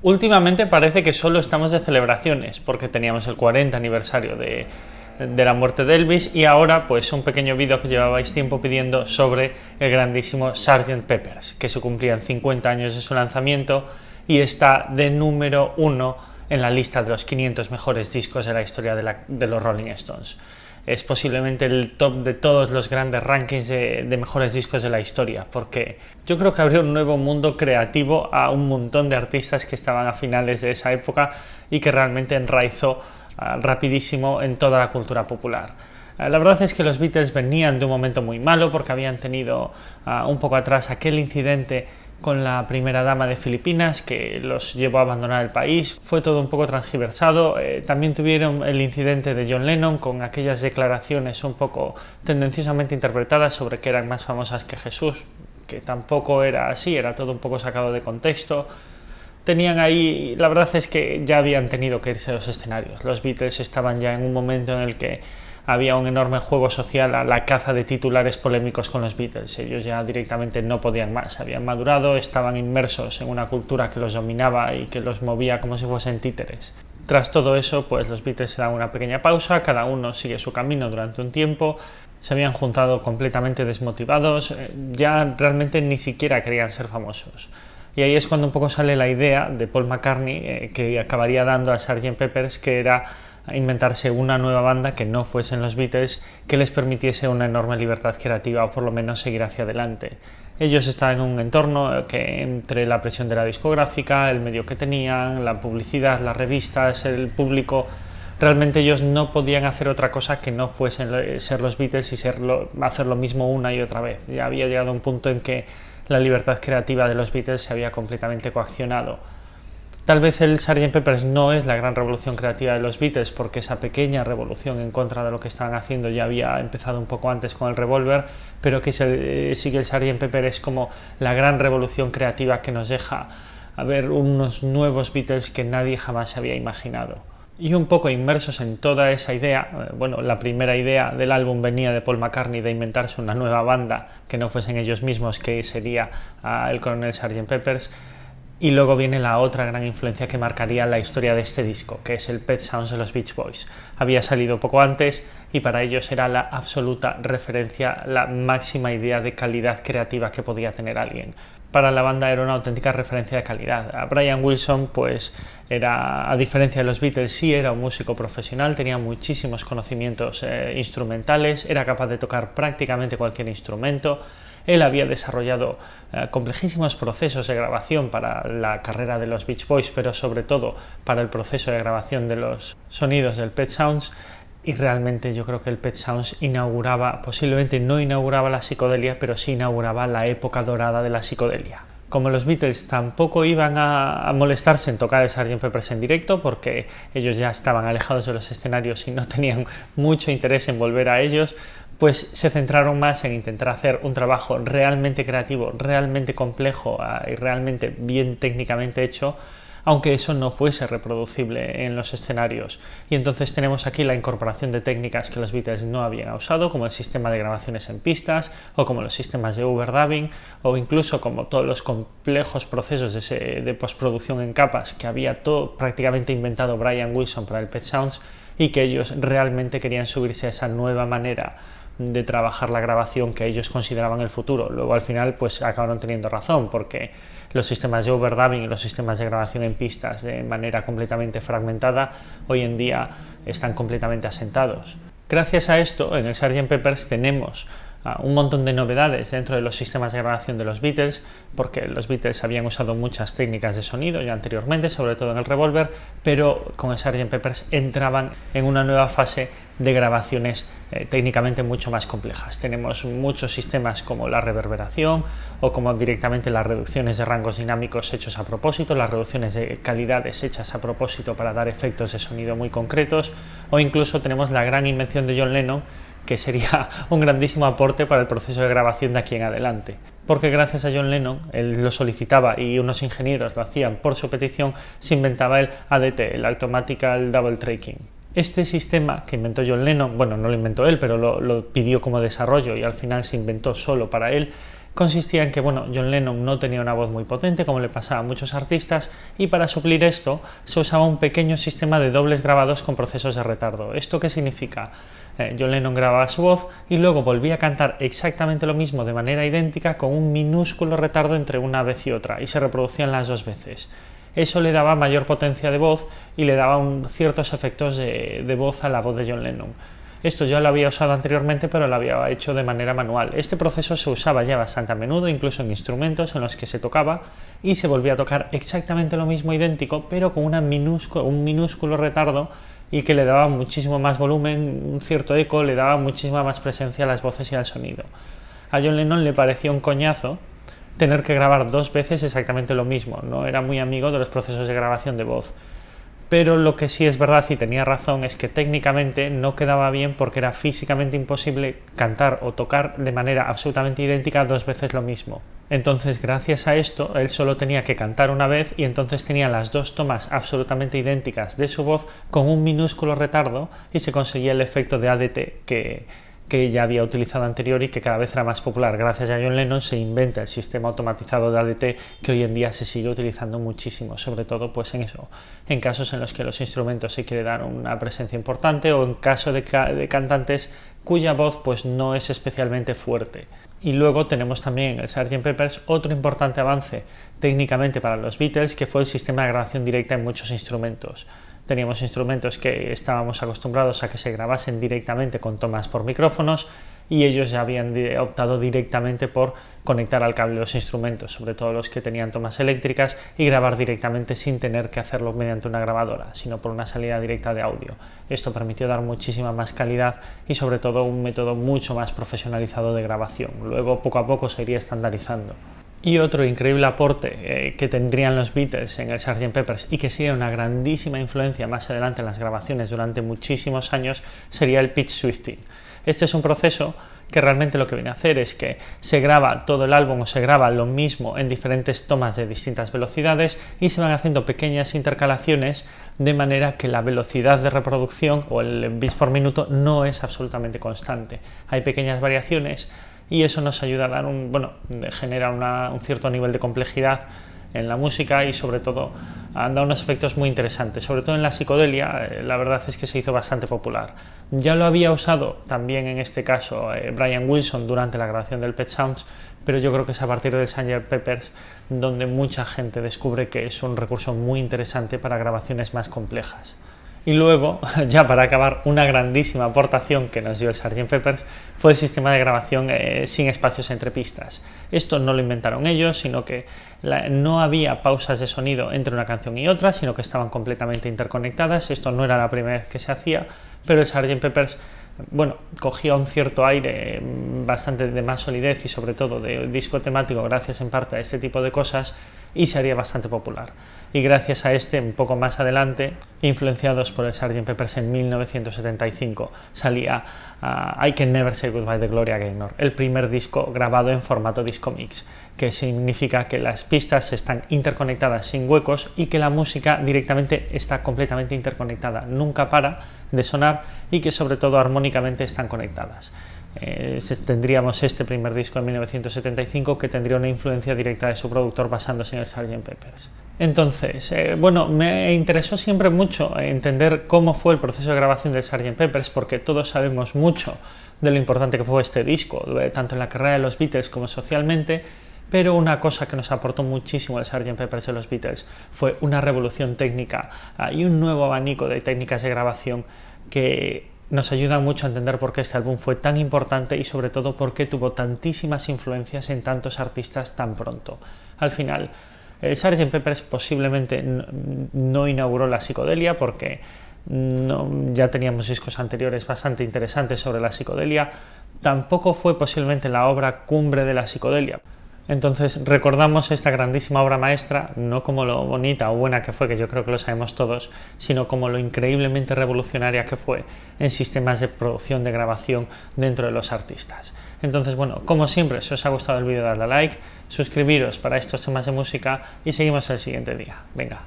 Últimamente parece que solo estamos de celebraciones, porque teníamos el 40 aniversario de la muerte de Elvis y ahora pues un pequeño vídeo que llevabais tiempo pidiendo sobre el grandísimo Sgt. Pepper's, que se cumplían 50 años de su lanzamiento y está de número 1 en la lista de los 500 mejores discos de la historia de los Rolling Stones. Es posiblemente el top de todos los grandes rankings de mejores discos de la historia, porque yo creo que abrió un nuevo mundo creativo a un montón de artistas que estaban a finales de esa época y que realmente enraizó rapidísimo en toda la cultura popular. La verdad es que los Beatles venían de un momento muy malo porque habían tenido un poco atrás aquel incidente con la primera dama de Filipinas que los llevó a abandonar el país. Fue todo un poco transgiversado. También tuvieron el incidente de John Lennon con aquellas declaraciones un poco tendenciosamente interpretadas sobre que eran más famosas que Jesús, que tampoco era así, era todo un poco sacado de contexto. Tenían ahí, la verdad es que ya habían tenido que irse a los escenarios. Los Beatles estaban ya en un momento en el que había un enorme juego social a la caza de titulares polémicos con los Beatles. Ellos ya directamente no podían más, habían madurado, estaban inmersos en una cultura que los dominaba y que los movía como si fuesen títeres. Tras todo eso, pues los Beatles se dan una pequeña pausa, cada uno sigue su camino durante un tiempo, se habían juntado completamente desmotivados, ya realmente ni siquiera querían ser famosos. Y ahí es cuando un poco sale la idea de Paul McCartney que acabaría dando a Sgt. Pepper's, que era inventarse una nueva banda que no fuesen los Beatles, que les permitiese una enorme libertad creativa o por lo menos seguir hacia adelante. Ellos estaban en un entorno que entre la presión de la discográfica, el medio que tenían, la publicidad, las revistas, el público, realmente ellos no podían hacer otra cosa que no fuesen ser los Beatles y hacer lo mismo una y otra vez. Ya había llegado a un punto en que la libertad creativa de los Beatles se había completamente coaccionado. Tal vez el Sgt. Pepper's no es la gran revolución creativa de los Beatles, porque esa pequeña revolución en contra de lo que estaban haciendo ya había empezado un poco antes con el Revolver, pero que sí que el Sgt. Pepper es como la gran revolución creativa que nos deja a ver unos nuevos Beatles que nadie jamás se había imaginado. Y un poco inmersos en toda esa idea, bueno, la primera idea del álbum venía de Paul McCartney de inventarse una nueva banda que no fuesen ellos mismos, que sería el Coronel Sgt. Pepper's. Y luego viene la otra gran influencia que marcaría la historia de este disco, que es el Pet Sounds de los Beach Boys. Había salido poco antes y para ellos era la absoluta referencia, la máxima idea de calidad creativa que podía tener alguien. Para la banda era una auténtica referencia de calidad. A Brian Wilson, pues, era, a diferencia de los Beatles, sí era un músico profesional, tenía muchísimos conocimientos instrumentales, era capaz de tocar prácticamente cualquier instrumento. Él había desarrollado complejísimos procesos de grabación para la carrera de los Beach Boys, pero sobre todo para el proceso de grabación de los sonidos del Pet Sounds. Y realmente yo creo que el Pet Sounds inauguraba, posiblemente no inauguraba la psicodelia, pero sí inauguraba la época dorada de la psicodelia. Como los Beatles tampoco iban a molestarse en tocar el Sgt. Pepper's en directo, porque ellos ya estaban alejados de los escenarios y no tenían mucho interés en volver a ellos, pues se centraron más en intentar hacer un trabajo realmente creativo, realmente complejo y realmente bien técnicamente hecho, aunque eso no fuese reproducible en los escenarios. Y entonces tenemos aquí la incorporación de técnicas que los Beatles no habían usado, como el sistema de grabaciones en pistas, o como los sistemas de overdubbing, o incluso como todos los complejos procesos de postproducción en capas que había todo prácticamente inventado Brian Wilson para el Pet Sounds, y que ellos realmente querían subirse a esa nueva manera de trabajar la grabación que ellos consideraban el futuro. Luego al final pues acabaron teniendo razón, porque los sistemas de overdubbing y los sistemas de grabación en pistas de manera completamente fragmentada hoy en día están completamente asentados. Gracias a esto en el Sgt. Pepper's tenemos un montón de novedades dentro de los sistemas de grabación de los Beatles, porque los Beatles habían usado muchas técnicas de sonido ya anteriormente, sobre todo en el Revolver, pero con el Sgt. Pepper's entraban en una nueva fase de grabaciones técnicamente mucho más complejas. Tenemos muchos sistemas como la reverberación o como directamente las reducciones de rangos dinámicos hechos a propósito, las reducciones de calidades hechas a propósito para dar efectos de sonido muy concretos, o incluso tenemos la gran invención de John Lennon, que sería un grandísimo aporte para el proceso de grabación de aquí en adelante. Porque gracias a John Lennon, él lo solicitaba y unos ingenieros lo hacían por su petición, se inventaba el ADT, el Automatical Double Tracking. Este sistema que inventó John Lennon, bueno, no lo inventó él, pero lo pidió como desarrollo y al final se inventó solo para él, consistía en que, bueno, John Lennon no tenía una voz muy potente, como le pasaba a muchos artistas, y para suplir esto se usaba un pequeño sistema de dobles grabados con procesos de retardo. ¿Esto qué significa? John Lennon grababa su voz y luego volvía a cantar exactamente lo mismo de manera idéntica con un minúsculo retardo entre una vez y otra, y se reproducían las dos veces. Eso le daba mayor potencia de voz y le daba ciertos efectos de voz a la voz de John Lennon. Esto yo lo había usado anteriormente, pero lo había hecho de manera manual. Este proceso se usaba ya bastante a menudo, incluso en instrumentos en los que se tocaba, y se volvía a tocar exactamente lo mismo idéntico, pero con un minúsculo retardo, y que le daba muchísimo más volumen, un cierto eco, le daba muchísima más presencia a las voces y al sonido. A John Lennon le parecía un coñazo tener que grabar dos veces exactamente lo mismo, no era muy amigo de los procesos de grabación de voz. Pero lo que sí es verdad, y tenía razón, es que técnicamente no quedaba bien porque era físicamente imposible cantar o tocar de manera absolutamente idéntica dos veces lo mismo. Entonces, gracias a esto, él solo tenía que cantar una vez y entonces tenía las dos tomas absolutamente idénticas de su voz con un minúsculo retardo y se conseguía el efecto de ADT que ya había utilizado anterior y que cada vez era más popular. Gracias a John Lennon se inventa el sistema automatizado de ADT que hoy en día se sigue utilizando muchísimo, sobre todo pues en casos en los que los instrumentos se quiere dar una presencia importante o en caso de cantantes cuya voz pues no es especialmente fuerte. Y luego tenemos también en el Sgt. Pepper's otro importante avance técnicamente para los Beatles, que fue el sistema de grabación directa en muchos instrumentos. Teníamos instrumentos que estábamos acostumbrados a que se grabasen directamente con tomas por micrófonos y ellos ya habían optado directamente por conectar al cable los instrumentos, sobre todo los que tenían tomas eléctricas, y grabar directamente sin tener que hacerlo mediante una grabadora, sino por una salida directa de audio. Esto permitió dar muchísima más calidad y sobre todo un método mucho más profesionalizado de grabación. Luego poco a poco se iría estandarizando. Y otro increíble aporte que tendrían los Beatles en el Sgt. Pepper's y que sería una grandísima influencia más adelante en las grabaciones durante muchísimos años sería el pitch shifting. Este es un proceso que realmente lo que viene a hacer es que se graba todo el álbum o se graba lo mismo en diferentes tomas de distintas velocidades y se van haciendo pequeñas intercalaciones de manera que la velocidad de reproducción o el bits por minuto no es absolutamente constante. Hay pequeñas variaciones y eso nos ayuda a dar genera un cierto nivel de complejidad en la música y sobre todo han dado unos efectos muy interesantes, sobre todo en la psicodelia. La verdad es que se hizo bastante popular. Ya lo había usado también en este caso Brian Wilson durante la grabación del Pet Sounds, pero yo creo que es a partir del Sgt. Pepper's donde mucha gente descubre que es un recurso muy interesante para grabaciones más complejas. Y luego, ya para acabar, una grandísima aportación que nos dio el Sgt. Pepper's fue el sistema de grabación sin espacios entre pistas. Esto no lo inventaron ellos, sino que no había pausas de sonido entre una canción y otra, sino que estaban completamente interconectadas. Esto no era la primera vez que se hacía, pero el Sgt. Pepper's cogía un cierto aire bastante de más solidez y sobre todo de disco temático gracias en parte a este tipo de cosas y sería bastante popular. Y gracias a un poco más adelante, influenciados por el Sgt. Pepper's en 1975, salía I Can Never Say Goodbye de Gloria Gaynor, el primer disco grabado en formato disco mix, que significa que las pistas están interconectadas sin huecos y que la música directamente está completamente interconectada, nunca para de sonar y que sobre todo armónicamente están conectadas. Tendríamos este primer disco en 1975 que tendría una influencia directa de su productor basándose en el Sgt. Pepper's. Entonces, me interesó siempre mucho entender cómo fue el proceso de grabación del Sgt. Pepper's porque todos sabemos mucho de lo importante que fue este disco, tanto en la carrera de los Beatles como socialmente, pero una cosa que nos aportó muchísimo el Sgt. Pepper's de los Beatles fue una revolución técnica y un nuevo abanico de técnicas de grabación que nos ayuda mucho a entender por qué este álbum fue tan importante y sobre todo por qué tuvo tantísimas influencias en tantos artistas tan pronto. Al final, el Sgt. Pepper's posiblemente no inauguró la psicodelia porque ya teníamos discos anteriores bastante interesantes sobre la psicodelia. Tampoco fue posiblemente la obra cumbre de la psicodelia. Entonces recordamos esta grandísima obra maestra no como lo bonita o buena que fue, que yo creo que lo sabemos todos, sino como lo increíblemente revolucionaria que fue en sistemas de producción de grabación dentro de los artistas. Entonces, como siempre, si os ha gustado el vídeo, dadle a like, suscribiros para estos temas de música y seguimos el siguiente día. Venga.